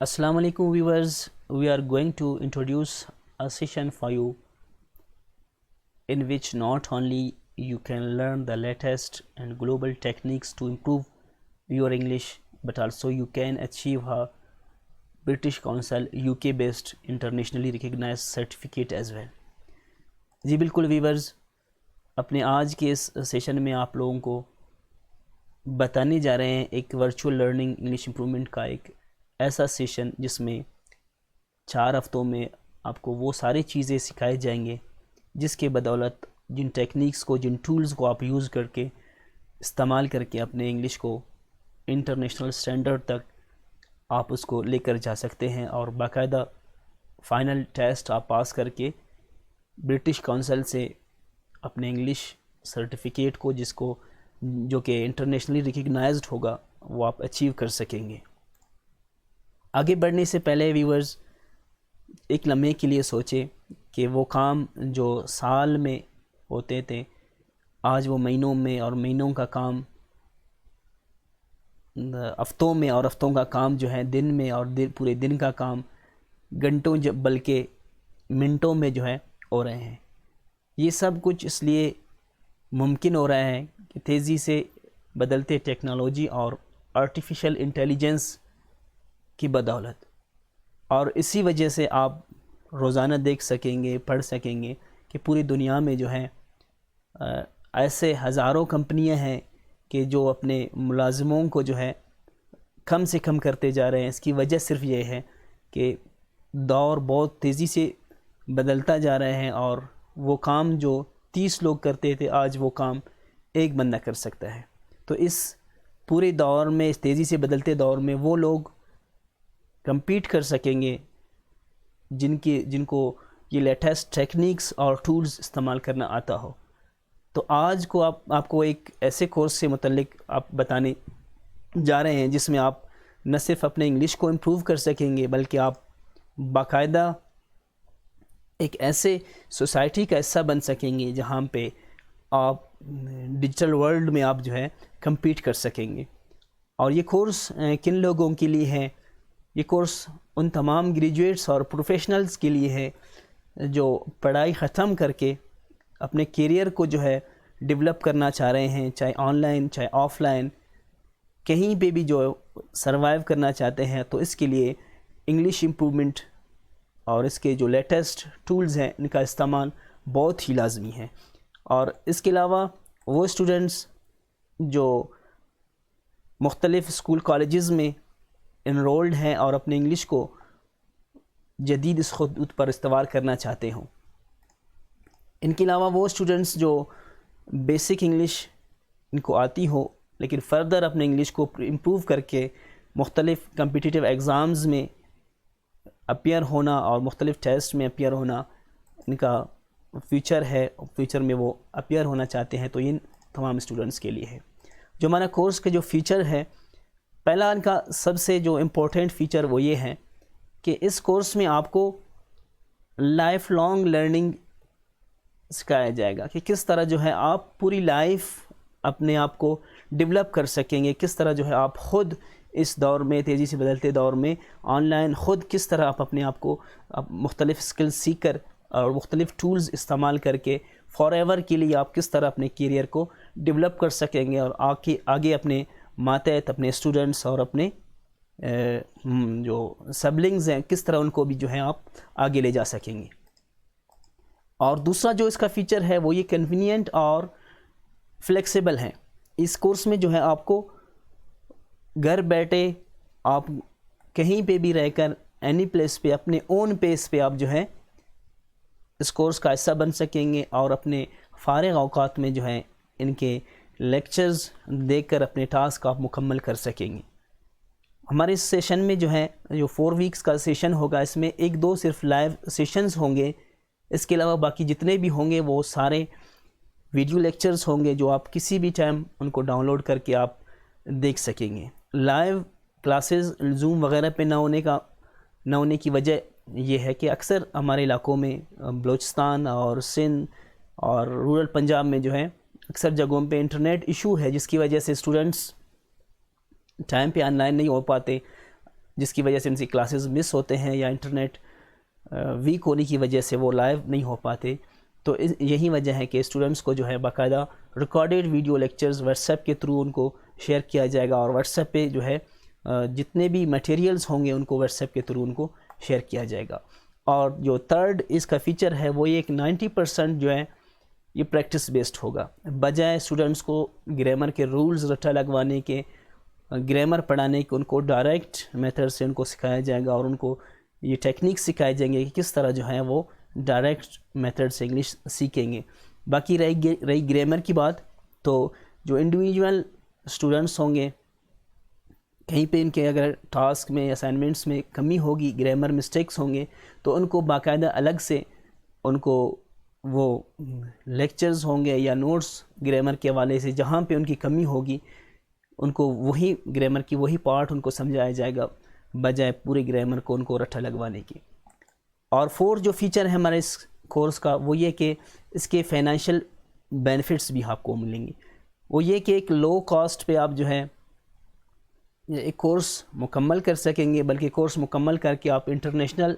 Assalamu alaikum viewers, we are going to introduce a session for you in which not only you can learn the latest and global techniques to improve your English, but also you can achieve a British Council UK based internationally recognized certificate as well. جی بالکل viewers, اپنے آج کے اس session میں آپ لوگوں کو بتانے جا رہے ہیں ایک ورچوئل لرننگ انگلش امپرومنٹ کا ایک ایسا سیشن جس میں 4 ہفتوں میں آپ کو وہ ساری چیزیں سکھائے جائیں گے جس کے بدولت جن ٹیکنیکس کو، جن ٹولز کو آپ یوز کر کے استعمال کر کے اپنے انگلش کو انٹرنیشنل سٹینڈرڈ تک آپ اس کو لے کر جا سکتے ہیں، اور باقاعدہ فائنل ٹیسٹ آپ پاس کر کے برٹش کونسل سے اپنے انگلش سرٹیفکیٹ کو جو کہ انٹرنیشنلی ریکگنائزڈ ہوگا وہ آپ اچیو کر سکیں گے۔ آگے بڑھنے سے پہلے ویورز ایک لمحے کے لیے سوچیں کہ وہ کام جو سال میں ہوتے تھے آج وہ مہینوں میں، اور مہینوں کا کام ہفتوں میں، اور ہفتوں کا کام جو ہے دن میں، اور پورے دن کا کام گھنٹوں بلکہ منٹوں میں جو ہے ہو رہے ہیں۔ یہ سب کچھ اس لیے ممکن ہو رہا ہے کہ تیزی سے بدلتے ٹیکنالوجی اور آرٹیفیشل انٹیلیجنس کی بدولت، اور اسی وجہ سے آپ روزانہ دیکھ سکیں گے، پڑھ سکیں گے کہ پوری دنیا میں جو ہے ایسے ہزاروں کمپنیاں ہیں کہ جو اپنے ملازموں کو جو ہے کم سے کم کرتے جا رہے ہیں۔ اس کی وجہ صرف یہ ہے کہ دور بہت تیزی سے بدلتا جا رہے ہیں، اور وہ کام جو 30 لوگ کرتے تھے آج وہ کام ایک بندہ کر سکتا ہے۔ تو اس پورے دور میں، اس تیزی سے بدلتے دور میں وہ لوگ کمپیٹ کر سکیں گے جن کو یہ لیٹسٹ ٹیکنیکس اور ٹولز استعمال کرنا آتا ہو۔ تو آج کو آپ کو ایک ایسے کورس سے متعلق آپ بتانے جا رہے ہیں جس میں آپ نہ صرف اپنے انگلش کو امپروو کر سکیں گے بلکہ آپ باقاعدہ ایک ایسے سوسائٹی کا حصہ بن سکیں گے جہاں پہ آپ ڈیجیٹل ورلڈ میں آپ جو ہے کمپیٹ کر سکیں گے۔ اور یہ کورس کن لوگوں کے لیے ہے؟ یہ کورس ان تمام گریجویٹس اور پروفیشنلز کے لیے ہے جو پڑھائی ختم کر کے اپنے کیریئر کو جو ہے ڈیولپ کرنا چاہ رہے ہیں، چاہے آن لائن چاہے آف لائن، کہیں پہ بھی جو سروائیو کرنا چاہتے ہیں۔ تو اس کے لیے انگلش امپرومنٹ اور اس کے جو لیٹسٹ ٹولز ہیں ان کا استعمال بہت ہی لازمی ہے۔ اور اس کے علاوہ وہ اسٹوڈنٹس جو مختلف اسکول کالجز میں انرولڈ ہیں اور اپنے انگلش کو جدید اس خطوط پر استوار کرنا چاہتے ہوں، ان کے علاوہ وہ اسٹوڈنٹس جو بیسک انگلش ان کو آتی ہو لیکن فردر اپنے انگلش کو امپروو کر کے مختلف کمپٹیٹیو ایگزامز میں اپیئر ہونا اور مختلف ٹیسٹ میں اپیئر ہونا ان کا فیوچر ہے، فیوچر میں وہ اپیئر ہونا چاہتے ہیں، تو ان تمام اسٹوڈنٹس کے لیے ہے۔ جو ہمارا کورس کا جو فیچر ہے، پہلا ان کا سب سے جو امپورٹنٹ فیچر وہ یہ ہے کہ اس کورس میں آپ کو لائف لانگ لرننگ سکھایا جائے گا کہ کس طرح جو ہے آپ پوری لائف اپنے آپ کو ڈیولپ کر سکیں گے، کس طرح جو ہے آپ خود اس دور میں، تیزی سے بدلتے دور میں آن لائن خود کس طرح آپ اپنے آپ کو مختلف سکل سیکھ کر اور مختلف ٹولز استعمال کر کے فار ایور کے لیے آپ کس طرح اپنے کیریئر کو ڈیولپ کر سکیں گے، اور آگے اپنے ماتحت اپنے اسٹوڈنٹس اور اپنے جو سبلنگز ہیں کس طرح ان کو بھی جو ہے آپ آگے لے جا سکیں گے۔ اور دوسرا جو اس کا فیچر ہے وہ یہ کنوینینٹ اور فلیکسیبل ہے۔ اس کورس میں جو ہے آپ کو گھر بیٹھے آپ کہیں پہ بھی رہ کر اینی پلیس پہ اپنے اون پیس پہ آپ جو ہے اس کورس کا حصہ بن سکیں گے، اور اپنے فارغ اوقات میں جو ہے ان کے لیکچرز دیکھ کر اپنے ٹاسک آپ مکمل کر سکیں گے۔ ہمارے اس سیشن میں جو ہے جو 4 ویکس کا سیشن ہوگا، اس میں 1-2 صرف لائیو سیشنز ہوں گے، اس کے علاوہ باقی جتنے بھی ہوں گے وہ سارے ویڈیو لیکچرز ہوں گے جو آپ کسی بھی ٹائم ان کو ڈاؤن لوڈ کر کے آپ دیکھ سکیں گے۔ لائیو کلاسز زوم وغیرہ پہ نہ ہونے کی وجہ یہ ہے کہ اکثر ہمارے علاقوں میں بلوچستان اور سندھ اور رورل پنجاب میں جو ہے اکثر جگہوں پہ انٹرنیٹ ایشو ہے، جس کی وجہ سے اسٹوڈنٹس ٹائم پہ آن لائن نہیں ہو پاتے۔ جس کی وجہ سے ان سے کلاسز مس ہوتے ہیں یا انٹرنیٹ ویک ہونے کی وجہ سے وہ لائیو نہیں ہو پاتے. تو یہی وجہ ہے کہ اسٹوڈنٹس کو جو ہے باقاعدہ recorded video lectures what's app کے تھرو ان کو شیئر کیا جائے گا, اور واٹس ایپ پہ جو ہے جتنے بھی میٹیریلز ہوں گے ان کو واٹس ایپ کے تھرو ان کو شیئر کیا جائے گا. اور جو تھرڈ اس کا فیچر ہے وہ یہ کہ 90% جو ہے یہ پریکٹس بیسڈ ہوگا, بجائے اسٹوڈنٹس کو گرامر کے رولز رٹا لگوانے کے, گرامر پڑھانے کے, ان کو ڈائریکٹ میتھڈ سے ان کو سکھایا جائے گا, اور ان کو یہ ٹیکنیک سکھائے جائیں گے کہ کس طرح جو ہے وہ ڈائریکٹ میتھڈ سے انگلش سیکھیں گے. باقی رہی گرامر کی بات, تو جو انڈیویجول اسٹوڈنٹس ہوں گے کہیں پہ ان کے اگر ٹاسک میں اسائنمنٹس میں کمی ہوگی, گرامر مسٹیکس ہوں گے, تو ان کو باقاعدہ الگ سے ان کو وہ لیکچرز ہوں گے یا نوٹس گرامر کے حوالے سے جہاں پہ ان کی کمی ہوگی ان کو وہی گرامر کی وہی پارٹ ان کو سمجھایا جائے گا, بجائے پورے گرامر کو ان کو رٹا لگوانے کی. اور فور جو فیچر ہے ہمارے اس کورس کا وہ یہ کہ اس کے فائنینشیل بینیفٹس بھی آپ کو ملیں گے. وہ یہ کہ ایک لو کاسٹ پہ آپ جو ہے ایک کورس مکمل کر سکیں گے, بلکہ کورس مکمل کر کے آپ انٹرنیشنل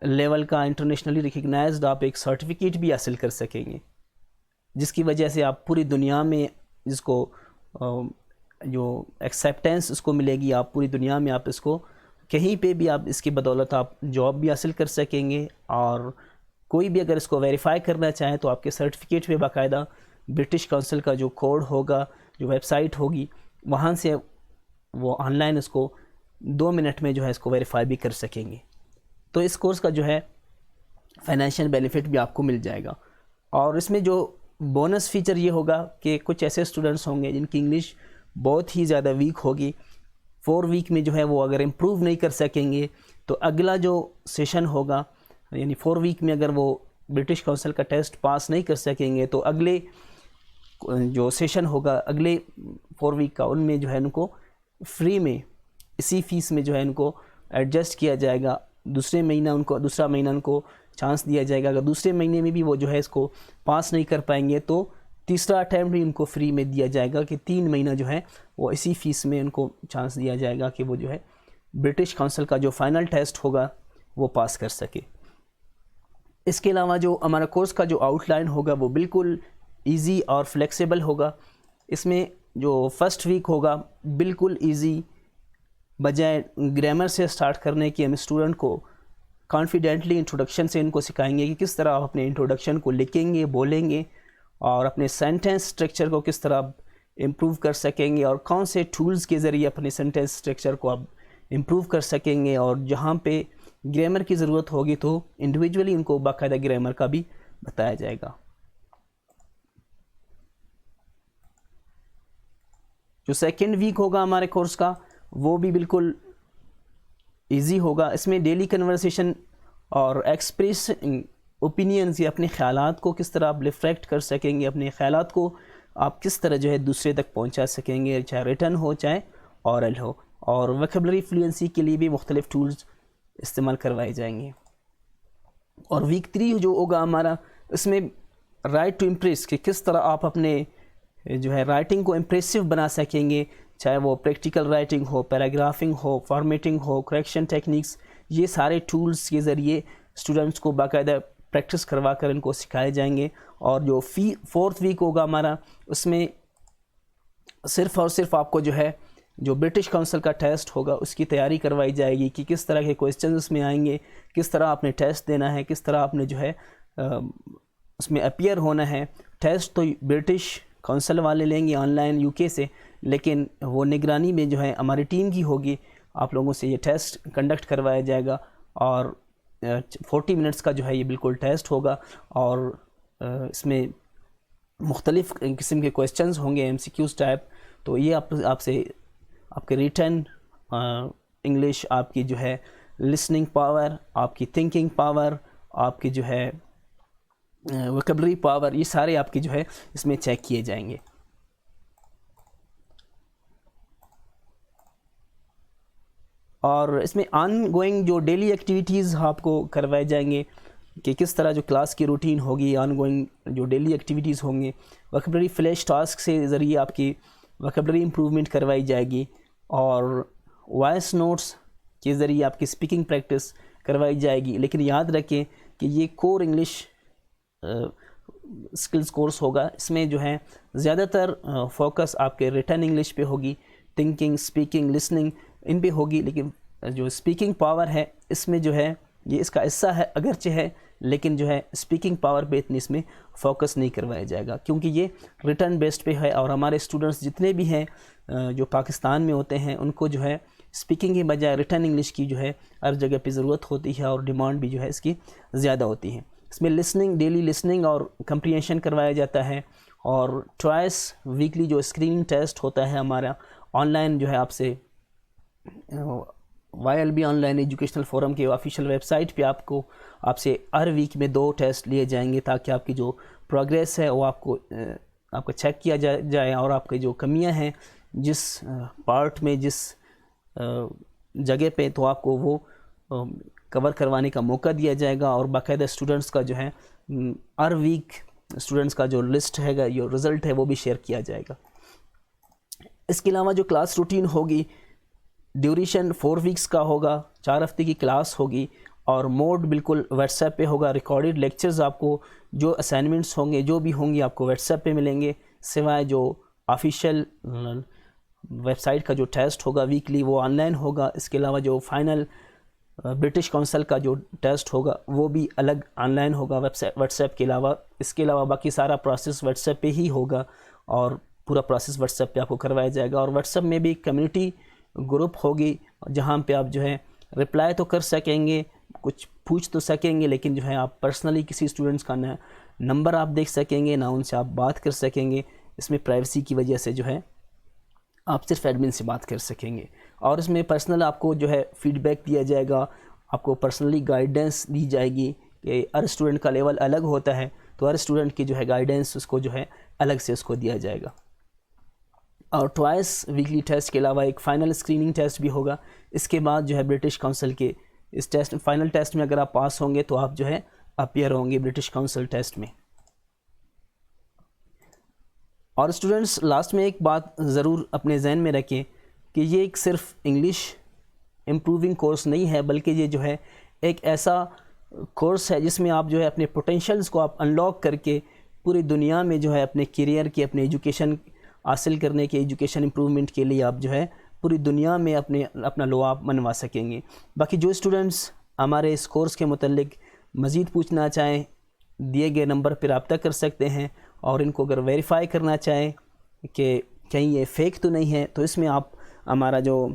لیول کا, انٹرنیشنلی ریکگنائزڈ آپ ایک سرٹیفکیٹ بھی حاصل کر سکیں گے, جس کی وجہ سے آپ پوری دنیا میں جس کو جو ایکسیپٹینس اس کو ملے گی, آپ پوری دنیا میں آپ اس کو کہیں پہ بھی آپ اس کی بدولت آپ جاب بھی حاصل کر سکیں گے. اور کوئی بھی اگر اس کو ویریفائی کرنا چاہیں تو آپ کے سرٹیفکیٹ پہ باقاعدہ برٹش کونسل کا جو کوڈ ہوگا, جو ویب سائٹ ہوگی, وہاں سے وہ آن لائن اس کو 2 منٹ میں جو ہے اس کو ویریفائی بھی کر سکیں گے. تو اس کورس کا جو ہے فائنینشیل بینیفٹ بھی آپ کو مل جائے گا. اور اس میں جو بونس فیچر یہ ہوگا کہ کچھ ایسے اسٹوڈنٹس ہوں گے جن کی انگلش بہت ہی زیادہ ویک ہوگی, 4 ویک میں جو ہے وہ اگر امپروو نہیں کر سکیں گے تو اگلا جو سیشن ہوگا, یعنی 4 ویک میں اگر وہ برٹش کونسل کا ٹیسٹ پاس نہیں کر سکیں گے تو اگلے جو سیشن ہوگا اگلے 4 ویک کا, ان میں جو ہے ان کو فری میں اسی فیس میں جو ہے ان کو ایڈجسٹ کیا جائے گا. دوسرا مہینہ ان کو چانس دیا جائے گا. اگر دوسرے مہینے میں بھی وہ جو ہے اس کو پاس نہیں کر پائیں گے تو تیسرا اٹیمپٹ بھی ان کو فری میں دیا جائے گا, کہ 3 مہینہ جو ہے وہ اسی فیس میں ان کو چانس دیا جائے گا کہ وہ جو ہے برٹش کونسل کا جو فائنل ٹیسٹ ہوگا وہ پاس کر سکے. اس کے علاوہ جو ہمارا کورس کا جو آؤٹ لائن ہوگا وہ بالکل ایزی اور فلیکسیبل ہوگا. اس میں جو فرسٹ ویک ہوگا بالکل ایزی, بجائے گرامر سے سٹارٹ کرنے کی ہم اسٹوڈنٹ کو کانفیڈنٹلی انٹروڈکشن سے ان کو سکھائیں گے کہ کس طرح آپ اپنے انٹروڈکشن کو لکھیں گے, بولیں گے, اور اپنے سینٹینس اسٹرکچر کو کس طرح امپروو کر سکیں گے, اور کون سے ٹولز کے ذریعے اپنے سینٹینس اسٹرکچر کو آپ امپروو کر سکیں گے. اور جہاں پہ گرامر کی ضرورت ہوگی تو انڈیویجولی ان کو باقاعدہ گرامر کا بھی بتایا جائے گا. جو سیکنڈ ویک ہوگا ہمارے کورس کا وہ بھی بالکل ایزی ہوگا. اس میں ڈیلی کنورسیشن اور ایکسپریس اوپینینز یا اپنے خیالات کو کس طرح آپ ریفلیکٹ کر سکیں گے, اپنے خیالات کو آپ کس طرح جو ہے دوسرے تک پہنچا سکیں گے, چاہے ریٹن ہو چاہے اورل ہو. اور ویکیبلری فلوئنسی کے لیے بھی مختلف ٹولز استعمال کروائے جائیں گے. اور ویک 3 جو ہوگا ہمارا, اس میں رائٹ ٹو امپریس کہ کس طرح آپ اپنے جو ہے رائٹنگ کو امپریسو بنا سکیں گے, چاہے وہ پریکٹیکل رائٹنگ ہو, پیراگرافنگ ہو, فارمیٹنگ ہو, کریکشن ٹیکنیکس, یہ سارے ٹولز کے ذریعے اسٹوڈنٹس کو باقاعدہ پریکٹس کروا کر ان کو سکھائے جائیں گے. اور جو 4تھ ویک ہوگا ہمارا, اس میں صرف اور صرف آپ کو جو ہے جو برٹش کونسل کا ٹیسٹ ہوگا اس کی تیاری کروائی جائے گی کہ کس طرح کے کوئسچنز اس میں آئیں گے, کس طرح آپ نے ٹیسٹ دینا ہے, کس طرح آپ نے جو ہے اس میں اپیئر ہونا ہے. ٹیسٹ تو برٹش کونسل والے لیں گے آن لائن UK سے, لیکن وہ نگرانی میں جو ہے ہماری ٹیم کی ہوگی. آپ لوگوں سے یہ ٹیسٹ کنڈکٹ کروایا جائے گا, اور 40 منٹس کا جو ہے یہ بالکل ٹیسٹ ہوگا. اور اس میں مختلف قسم کے کوئسچنز ہوں گے MCQs ٹائپ. تو یہ آپ سے آپ کے ریٹن انگلش, آپ کی جو ہے لسننگ پاور, آپ کی تھنکنگ پاور, آپ کی جو ہے ویکیبلری پاور, یہ سارے آپ کی جو ہے اس میں چیک کیے جائیں گے. اور اس میں آن گوئنگ جو ڈیلی ایکٹیویٹیز آپ کو کروائے جائیں گے کہ کس طرح جو کلاس کی روٹین ہوگی, آن گوئنگ جو ڈیلی ایکٹیویٹیز ہوں گے. ویکیبلری فلیش ٹاسک سے ذریعے آپ کی ویکیبلری امپروومنٹ کروائی جائے گی. اور وائس نوٹس کے ذریعے آپ کی اسپیکنگ پریکٹس کروائی جائے گی. لیکن یاد رکھیں کہ یہ کور انگلش اسکلز کورس ہوگا. اس میں جو ہے زیادہ تر فوکس آپ کے ریٹن انگلش پہ ہوگی, تھنکنگ, اسپیکنگ, لسننگ ان پہ ہوگی. لیکن جو اسپیکنگ پاور ہے اس میں جو ہے یہ اس کا حصہ ہے اگرچہ ہے, لیکن جو ہے اسپیکنگ پاور پہ اتنی اس میں فوکس نہیں کروایا جائے گا, کیونکہ یہ ریٹن بیسڈ پہ ہے. اور ہمارے اسٹوڈنٹس جتنے بھی ہیں جو پاکستان میں ہوتے ہیں ان کو جو ہے اسپیکنگ کے بجائے ریٹن انگلش کی جو ہے ہر جگہ پہ ضرورت ہوتی ہے, اور ڈیمانڈ بھی جو ہے اس کی زیادہ ہوتی ہے. اس میں لسننگ, ڈیلی لسننگ اور کمپریہنشن کروایا جاتا ہے. اور ٹوائس ویکلی جو اسکریننگ ٹیسٹ ہوتا ہے ہمارا آن لائن جو ہے آپ سے YLB on line educational forum کے آفیشیل ویب سائٹ پہ آپ سے ہر ویک میں 2 ٹیسٹ لیے جائیں گے, تاکہ آپ کی جو پروگریس ہے وہ آپ کو چیک کیا جائے, اور آپ کی جو کمیاں ہیں جس پارٹ میں, جس جگہ پہ, تو آپ کو وہ کور کروانے کا موقع دیا جائے گا. اور باقاعدہ اسٹوڈنٹس کا جو ہے ہر ویک اسٹوڈنٹس کا جو لسٹ ہے گا, جو رزلٹ ہے وہ بھی شیئر کیا جائے گا. اس کے علاوہ جو کلاس روٹین ہوگی, ڈیوریشن 4 ویکس کا ہوگا, 4 ہفتے کی کلاس ہوگی, اور موڈ بالکل واٹس ایپ پہ ہوگا. ریکارڈڈ لیکچرز آپ کو جو اسائنمنٹس ہوں گے, جو بھی ہوں گی, آپ کو واٹس ایپ پہ ملیں گے, سوائے جو آفیشیل ویب سائٹ کا جو ٹیسٹ ہوگا ویکلی وہ آن لائن ہوگا. اس کے علاوہ جو فائنل برٹش کونسل کا جو ٹیسٹ ہوگا وہ بھی الگ آن لائن ہوگا واٹس ایپ کے علاوہ. اس کے علاوہ باقی سارا پروسیس واٹس ایپ پہ ہی ہوگا, اور پورا پروسیس واٹس ایپ پہ آپ کو کروایا جائے گا. اور واٹس ایپ میں بھی کمیونٹی گروپ ہوگی جہاں پہ آپ جو ہے رپلائی تو کر سکیں گے, کچھ پوچھ تو سکیں گے, لیکن جو ہے آپ پرسنلی کسی اسٹوڈنٹس کا نمبر آپ دیکھ سکیں گے, نہ ان سے آپ بات کر سکیں گے. اس میں پرائیویسی کی وجہ سے جو ہے آپ صرف ایڈمن سے بات کر سکیں گے. اور اس میں پرسنل آپ کو جو ہے فیڈ بیک دیا جائے گا, آپ کو پرسنلی گائیڈنس دی جائے گی, کہ ہر اسٹوڈنٹ کا لیول الگ ہوتا ہے, تو ہر اسٹوڈنٹ کی جو ہے گائیڈنس اس کو جو ہے الگ سے اس کو دیا جائے گا. اور ٹوائس ویکلی ٹیسٹ کے علاوہ ایک فائنل اسکریننگ ٹیسٹ بھی ہوگا. اس کے بعد جو ہے برٹش کونسل کے اس ٹیسٹ فائنل ٹیسٹ میں اگر آپ پاس ہوں گے تو آپ جو ہے اپیئر ہوں گے برٹش کونسل ٹیسٹ میں. اور اسٹوڈنٹس لاسٹ میں ایک بات ضرور اپنے ذہن میں رکھیں کہ یہ ایک صرف انگلش امپروونگ کورس نہیں ہے, بلکہ یہ جو ہے ایک ایسا کورس ہے جس میں آپ جو ہے اپنے پوٹینشلز کو آپ انلاک کر کے پوری دنیا میں جو ہے اپنے کیریئر کے, اپنے ایجوکیشن حاصل کرنے کے, ایجوکیشن امپرومنٹ کے لیے آپ جو ہے پوری دنیا میں اپنا لعاب منوا سکیں گے. باقی جو اسٹوڈنٹس ہمارے اس کورس کے متعلق مزید پوچھنا چاہیں, دیے گئے نمبر پہ رابطہ کر سکتے ہیں. اور ان کو اگر ویریفائی کرنا چاہیں کہ کہیں یہ فیک تو نہیں ہے, تو اس میں آپ ہمارا جو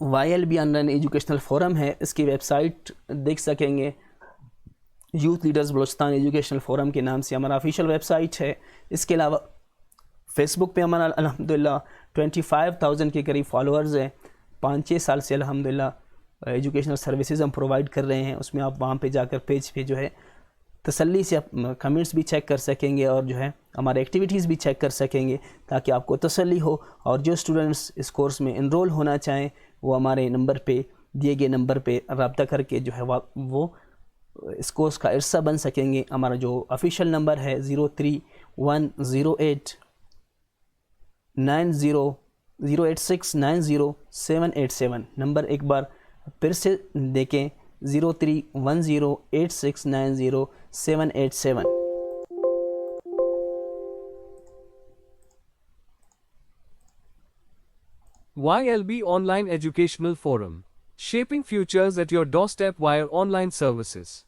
YLB on line educational forum ہے اس کی ویب سائٹ دیکھ سکیں گے. Youth leaders Balochistan educational forum کے نام سے ہمارا آفیشیل ویب سائٹ ہے. اس کے علاوہ فیس بک پہ ہمارا الحمدللہ 25,000 کے قریب فالوورز ہیں. 5-6 سال سے الحمدللہ ایجوکیشنل سروسز ہم پرووائڈ کر رہے ہیں. اس میں آپ وہاں پہ جا کر پیج پہ جو ہے تسلی سے آپ کمنٹس بھی چیک کر سکیں گے, اور جو ہے ہمارے ایکٹیویٹیز بھی چیک کر سکیں گے, تاکہ آپ کو تسلی ہو. اور جو اسٹوڈنٹس اس کورس میں انرول ہونا چاہیں وہ ہمارے نمبر پہ, دیے گئے نمبر پہ رابطہ کر کے جو ہے وہ اس کورس کا حصہ بن سکیں گے. ہمارا جو آفیشیل نمبر ہے 031089008690787. نمبر ایک بار پھر سے دیکھیں, 03108690787. YLB Online Educational Forum. Shaping futures at your doorstep via online services.